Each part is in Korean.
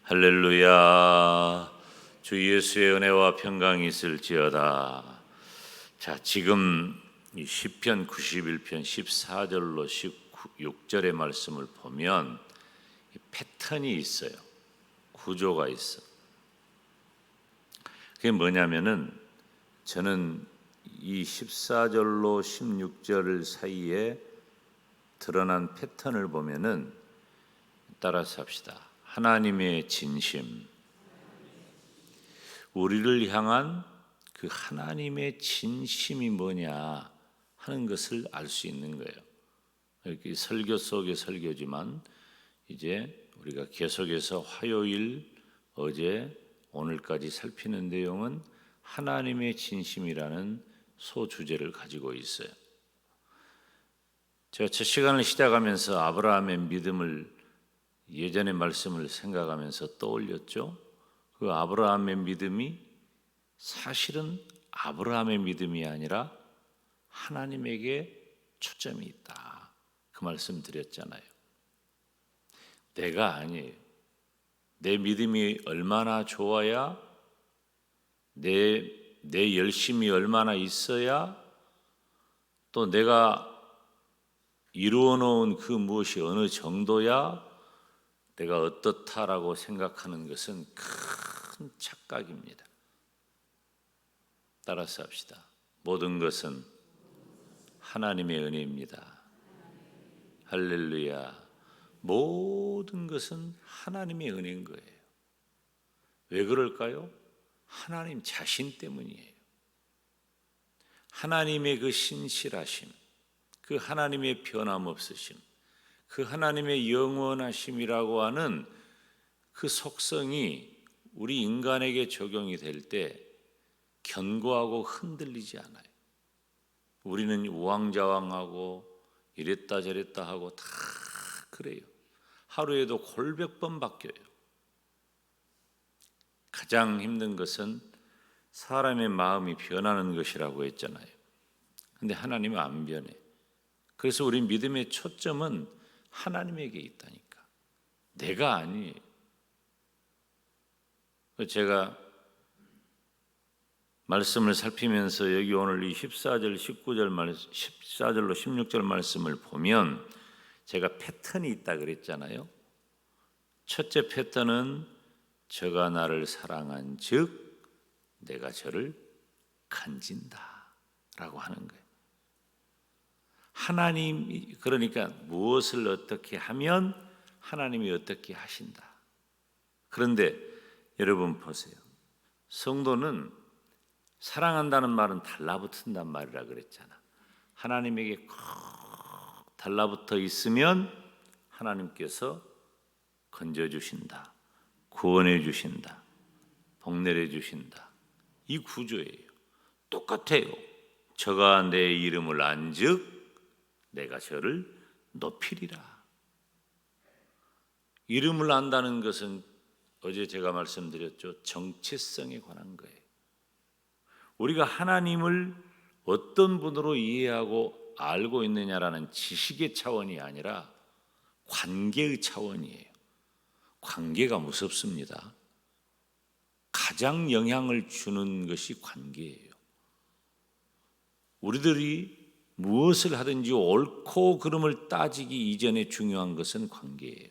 할렐루야. 주 예수의 은혜와 평강이 있을지어다. 자, 지금 이 시편 91편 14절로 16절의 말씀을 보면 패턴이 있어요. 구조가 있어. 그게 뭐냐면은 저는 이 14절로 16절 사이에 드러난 패턴을 보면은 따라서 합시다. 하나님의 진심, 우리를 향한 그 하나님의 진심이 뭐냐 하는 것을 알 수 있는 거예요. 이렇게 설교 속의 설교지만 이제 우리가 계속해서 화요일, 어제, 오늘까지 살피는 내용은 하나님의 진심이라는 소주제를 가지고 있어요. 제가 첫 시간을 시작하면서 아브라함의 믿음을 예전의 말씀을 생각하면서 떠올렸죠. 그 아브라함의 믿음이 사실은 아브라함의 믿음이 아니라 하나님에게 초점이 있다. 그 말씀 드렸잖아요. 내가 아니에요. 내 믿음이 얼마나 좋아야, 내 열심이 얼마나 있어야, 또 내가 이루어 놓은 그 무엇이 어느 정도야 내가 어떻다라고 생각하는 것은 큰 착각입니다. 따라서 합시다. 모든 것은 하나님의 은혜입니다. 할렐루야. 모든 것은 하나님의 은혜인 거예요. 왜 그럴까요? 하나님 자신 때문이에요. 하나님의 그 신실하심, 그 하나님의 변함없으심, 그 하나님의 영원하심이라고 하는 그 속성이 우리 인간에게 적용이 될 때 견고하고 흔들리지 않아요. 우리는 우왕좌왕하고 이랬다 저랬다 하고 다 그래요. 하루에도 골백 번 바뀌어요. 가장 힘든 것은 사람의 마음이 변하는 것이라고 했잖아요. 근데 하나님은 안 변해. 그래서 우리 믿음의 초점은 하나님에게 있다니까. 내가 아니에요. 제가 말씀을 살피면서 여기 오늘 이 14절, 19절 말씀, 14절로 16절 말씀을 보면 제가 패턴이 있다 그랬잖아요. 첫째 패턴은 저가 나를 사랑한 즉 내가 저를 간진다 라고 하는 거예요. 하나님, 그러니까 무엇을 어떻게 하면 하나님이 어떻게 하신다. 그런데 여러분 보세요. 성도는 사랑한다는 말은 달라붙는단 말이라 그랬잖아. 하나님에게 꼭 달라붙어 있으면 하나님께서 건져주신다, 구원해 주신다, 복내려 주신다. 이 구조예요. 똑같아요. 저가 내 이름을 안즉 내가 저를 높이리라. 이름을 안다는 것은 어제 제가 말씀드렸죠. 정체성에 관한 거예요. 우리가 하나님을 어떤 분으로 이해하고 알고 있느냐라는 지식의 차원이 아니라 관계의 차원이에요. 관계가 무섭습니다. 가장 영향을 주는 것이 관계예요. 우리들이 무엇을 하든지 옳고 그름을 따지기 이전에 중요한 것은 관계예요.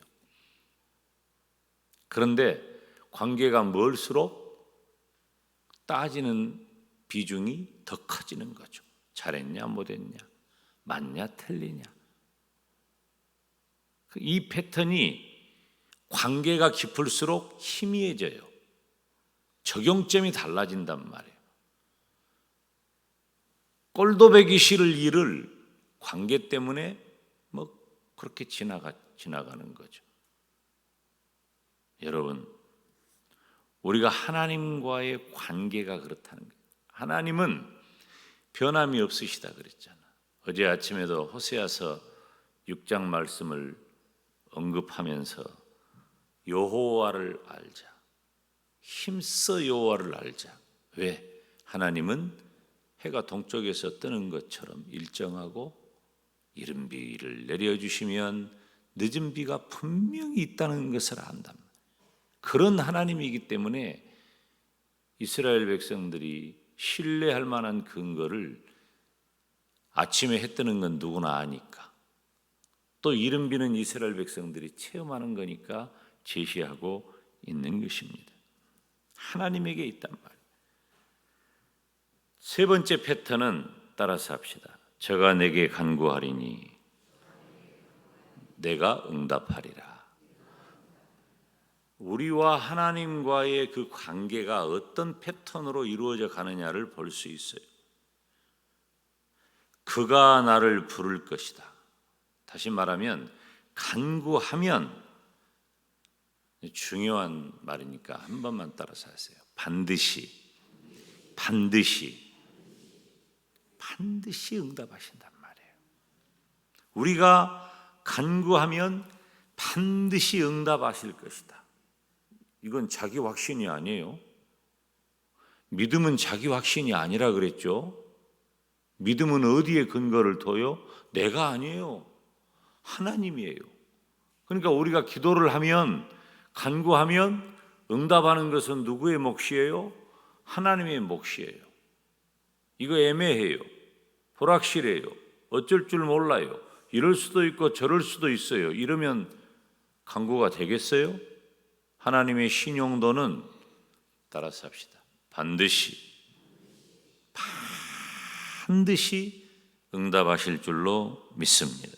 그런데 관계가 멀수록 따지는 비중이 더 커지는 거죠. 잘했냐 못했냐, 맞냐 틀리냐. 이 패턴이 관계가 깊을수록 희미해져요. 적용점이 달라진단 말이에요. 꼴도 보기 싫을 일을 관계 때문에 뭐 그렇게 지나가는 거죠. 여러분, 우리가 하나님과의 관계가 그렇다는 거예요. 하나님은 변함이 없으시다 그랬잖아. 어제 아침에도 호세아서 6장 말씀을 언급하면서 여호와를 알자. 힘써 여호와를 알자. 왜? 하나님은 해가 동쪽에서 뜨는 것처럼 일정하고 이른 비를 내려주시면 늦은 비가 분명히 있다는 것을 안다. 그런 하나님이기 때문에 이스라엘 백성들이 신뢰할 만한 근거를 아침에 해 뜨는 건 누구나 아니까, 또 이름 비는 이스라엘 백성들이 체험하는 거니까 제시하고 있는 것입니다. 하나님에게 있단 말이에요. 세 번째 패턴은 따라서 합시다. 저가 내게 간구하리니 내가 응답하리라. 우리와 하나님과의 그 관계가 어떤 패턴으로 이루어져 가느냐를 볼 수 있어요. 그가 나를 부를 것이다. 다시 말하면 간구하면, 중요한 말이니까 한 번만 따라서 하세요. 반드시 응답하신단 말이에요. 우리가 간구하면 반드시 응답하실 것이다. 이건 자기 확신이 아니에요. 믿음은 자기 확신이 아니라 그랬죠. 믿음은 어디에 근거를 둬요? 내가 아니에요. 하나님이에요. 그러니까 우리가 기도를 하면, 간구하면 응답하는 것은 누구의 몫이에요? 하나님의 몫이에요. 이거 애매해요. 불확실해요. 어쩔 줄 몰라요. 이럴 수도 있고 저럴 수도 있어요. 이러면 간구가 되겠어요? 하나님의 신용도는 따라서 합시다. 반드시 응답하실 줄로 믿습니다.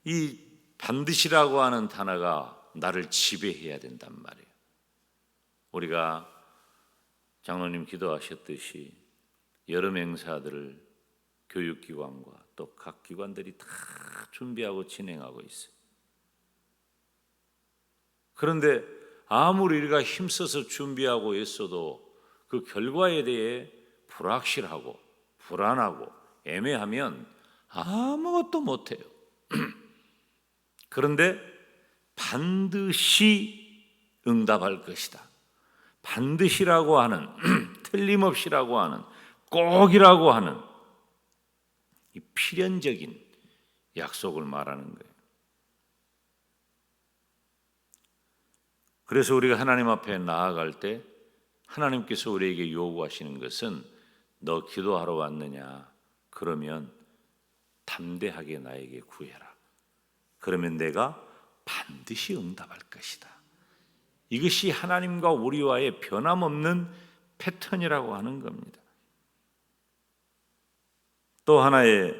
이 반드시라고 하는 단어가 나를 지배해야 된단 말이에요. 우리가 장로님 기도하셨듯이 여름 행사들을 교육기관과 또 각 기관들이 다 준비하고 진행하고 있어요. 그런데 아무리 우리가 힘써서 준비하고 있어도 그 결과에 대해 불확실하고 불안하고 애매하면 아무것도 못해요. 그런데 반드시 응답할 것이다. 반드시라고 하는, 틀림없이라고 하는, 꼭이라고 하는 이 필연적인 약속을 말하는 거예요. 그래서 우리가 하나님 앞에 나아갈 때 하나님께서 우리에게 요구하시는 것은 너 기도하러 왔느냐? 그러면 담대하게 나에게 구해라. 그러면 내가 반드시 응답할 것이다. 이것이 하나님과 우리와의 변함없는 패턴이라고 하는 겁니다. 또 하나의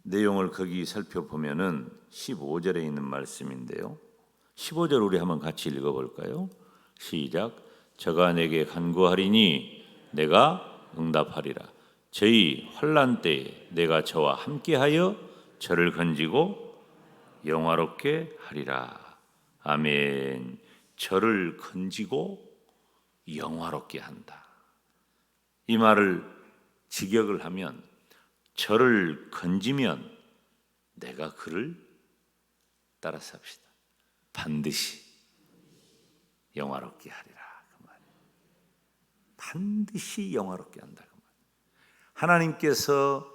내용을 거기 살펴보면은 15절에 있는 말씀인데요. 15절 우리 한번 같이 읽어볼까요? 시작. 저가 내게 간구하리니 내가 응답하리라. 저희 환난 때에 내가 저와 함께하여 저를 건지고 영화롭게 하리라. 아멘. 저를 건지고 영화롭게 한다. 이 말을 직역을 하면 저를 건지면 내가 그를 따라서 합시다. 반드시 영화롭게 하리라. 그 말이에요. 반드시 영화롭게 한다. 그 말이에요. 하나님께서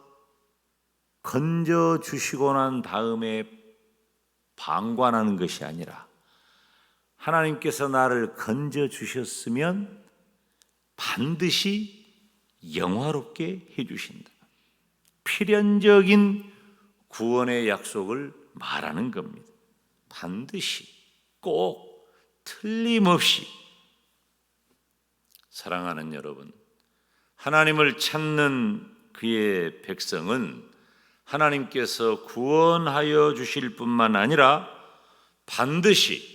건져 주시고 난 다음에 방관하는 것이 아니라 하나님께서 나를 건져 주셨으면 반드시 영화롭게 해주신다. 필연적인 구원의 약속을 말하는 겁니다. 반드시, 꼭, 틀림없이. 사랑하는 여러분, 하나님을 찾는 그의 백성은 하나님께서 구원하여 주실 뿐만 아니라 반드시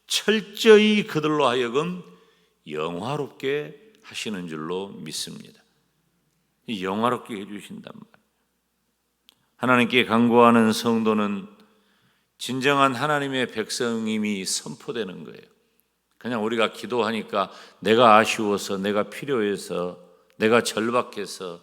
철저히 그들로 하여금 영화롭게 하시는 줄로 믿습니다. 영화롭게 해주신단 말이에요. 하나님께 간구하는 성도는 진정한 하나님의 백성임이 선포되는 거예요. 그냥 우리가 기도하니까 내가 아쉬워서, 내가 필요해서, 내가 절박해서,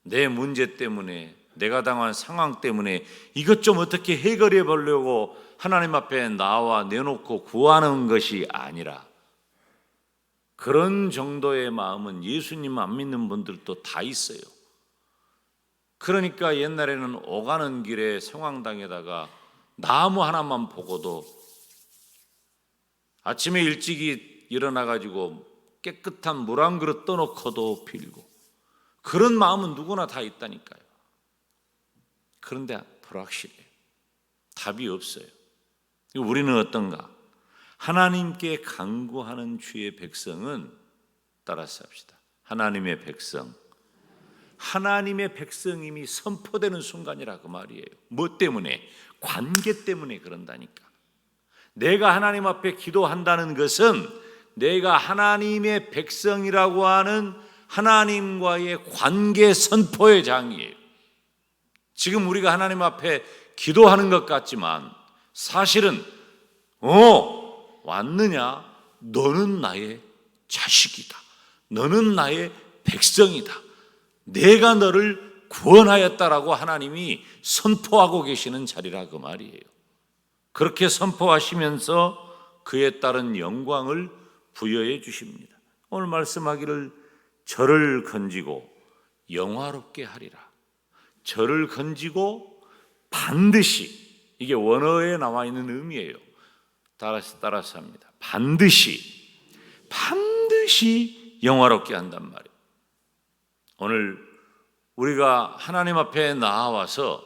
내 문제 때문에, 내가 당한 상황 때문에 이것 좀 어떻게 해결해 보려고 하나님 앞에 나와 내놓고 구하는 것이 아니라, 그런 정도의 마음은 예수님 안 믿는 분들도 다 있어요. 그러니까 옛날에는 오가는 길에 성황당에다가 나무 하나만 보고도 아침에 일찍이 일어나가지고 깨끗한 물 한 그릇 떠놓고도 빌고, 그런 마음은 누구나 다 있다니까요. 그런데 불확실해요. 답이 없어요. 우리는 어떤가? 하나님께 간구하는 주의 백성은, 따라서 합시다. 하나님의 백성, 하나님의 백성임이 선포되는 순간이라 그 말이에요. 뭐 때문에? 관계 때문에 그런다니까. 내가 하나님 앞에 기도한다는 것은 내가 하나님의 백성이라고 하는 하나님과의 관계 선포의 장이에요. 지금 우리가 하나님 앞에 기도하는 것 같지만 사실은 왔느냐? 너는 나의 자식이다. 너는 나의 백성이다. 내가 너를 구원하였다라고 하나님이 선포하고 계시는 자리라 그 말이에요. 그렇게 선포하시면서 그에 따른 영광을 부여해 주십니다. 오늘 말씀하기를 저를 건지고 영화롭게 하리라. 저를 건지고 반드시, 이게 원어에 나와 있는 의미예요. 따라서 합니다. 반드시 영화롭게 한단 말이에요. 오늘 우리가 하나님 앞에 나와서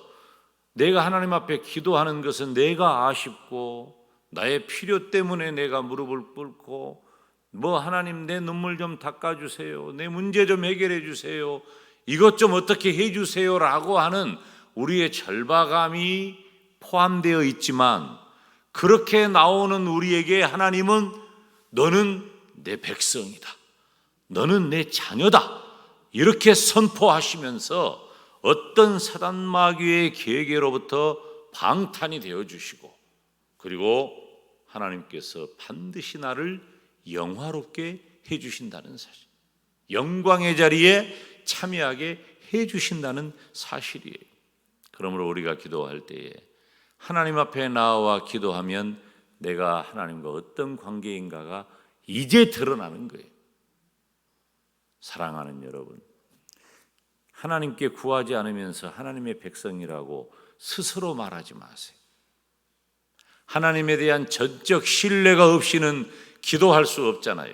내가 하나님 앞에 기도하는 것은 내가 아쉽고 나의 필요 때문에 내가 무릎을 꿇고 하나님 내 눈물 좀 닦아주세요, 내 문제 좀 해결해 주세요, 이것 좀 어떻게 해 주세요라고 하는 우리의 절박함이 포함되어 있지만, 그렇게 나오는 우리에게 하나님은 너는 내 백성이다, 너는 내 자녀다, 이렇게 선포하시면서 어떤 사단 마귀의 계계로부터 방탄이 되어 주시고, 그리고 하나님께서 반드시 나를 영화롭게 해 주신다는 사실, 영광의 자리에 참여하게 해 주신다는 사실이에요. 그러므로 우리가 기도할 때에 하나님 앞에 나와 기도하면 내가 하나님과 어떤 관계인가가 이제 드러나는 거예요. 사랑하는 여러분, 하나님께 구하지 않으면서 하나님의 백성이라고 스스로 말하지 마세요. 하나님에 대한 전적 신뢰가 없이는 기도할 수 없잖아요.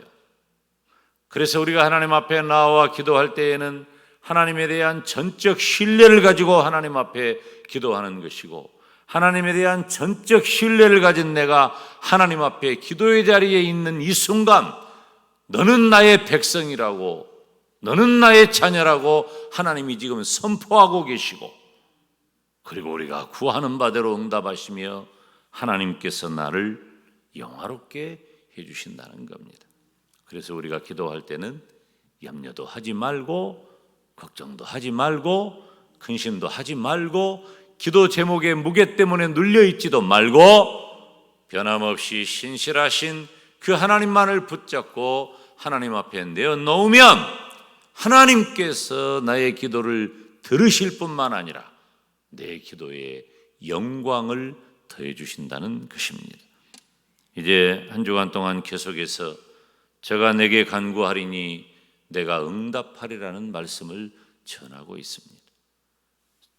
그래서 우리가 하나님 앞에 나와 기도할 때에는 하나님에 대한 전적 신뢰를 가지고 하나님 앞에 기도하는 것이고, 하나님에 대한 전적 신뢰를 가진 내가 하나님 앞에 기도의 자리에 있는 이 순간 너는 나의 백성이라고, 너는 나의 자녀라고 하나님이 지금 선포하고 계시고, 그리고 우리가 구하는 바대로 응답하시며 하나님께서 나를 영화롭게 해주신다는 겁니다. 그래서 우리가 기도할 때는 염려도 하지 말고, 걱정도 하지 말고, 근심도 하지 말고, 기도 제목의 무게 때문에 눌려있지도 말고, 변함없이 신실하신 그 하나님만을 붙잡고 하나님 앞에 내어놓으면 하나님께서 나의 기도를 들으실 뿐만 아니라 내 기도에 영광을 더해 주신다는 것입니다. 이제 한 주간 동안 계속해서 저가 내게 간구하리니 내가 응답하리라는 말씀을 전하고 있습니다.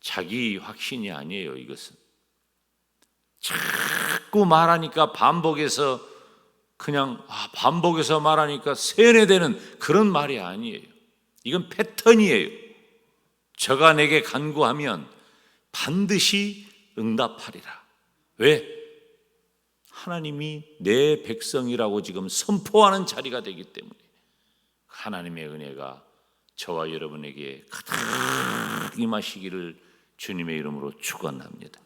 자기 확신이 아니에요. 이것은 자꾸 말하니까 반복해서 반복해서 말하니까 세뇌되는 그런 말이 아니에요. 이건 패턴이에요. 저가 내게 간구하면 반드시 응답하리라. 왜? 하나님이 내 백성이라고 지금 선포하는 자리가 되기 때문에 하나님의 은혜가 저와 여러분에게 가득 임하시기를 주님의 이름으로 축원합니다.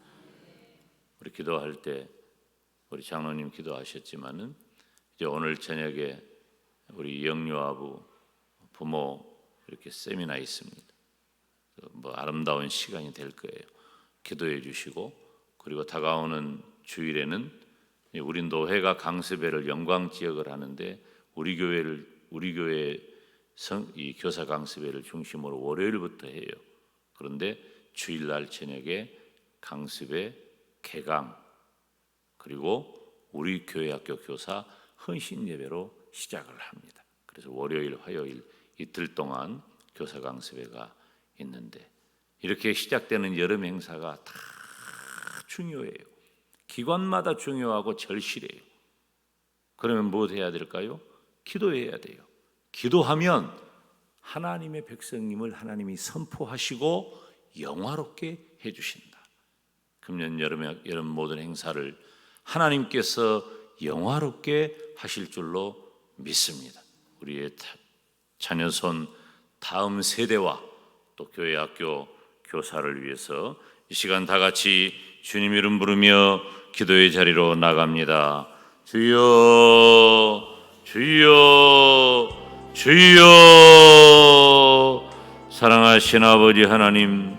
우리 기도할 때 우리 장로님 기도하셨지만은 이제 오늘 저녁에 우리 영유아부 부모 이렇게 세미나 있습니다. 아름다운 시간이 될 거예요. 기도해 주시고, 그리고 다가오는 주일에는 우리 노회가 강습회를 영광 지역을 하는데 우리 교회 이 교사 강습회를 중심으로 월요일부터 해요. 그런데 주일날 저녁에 강습회 개강, 그리고 우리 교회 학교 교사 헌신 예배로 시작을 합니다. 그래서 월요일, 화요일 이틀 동안 교사 강습회가 있는데, 이렇게 시작되는 여름 행사가 다 중요해요. 기관마다 중요하고 절실해요. 그러면 뭐 해야 될까요? 기도해야 돼요. 기도하면 하나님의 백성님을 하나님이 선포하시고 영화롭게 해주신다. 금년 여름 모든 행사를 하나님께서 영화롭게 하실 줄로 믿습니다. 우리의 자녀손 다음 세대와 또 교회 학교 교사를 위해서 이 시간 다 같이 주님 이름 부르며 기도의 자리로 나갑니다. 주여 주여 주여. 사랑하신 아버지 하나님,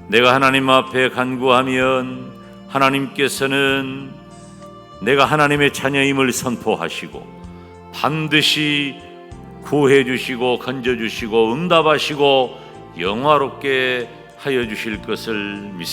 내가 하나님 앞에 간구하면 하나님께서는 내가 하나님의 자녀임을 선포하시고 반드시 구해 주시고 건져 주시고 응답하시고 영화롭게 하여 주실 것을 믿습니다.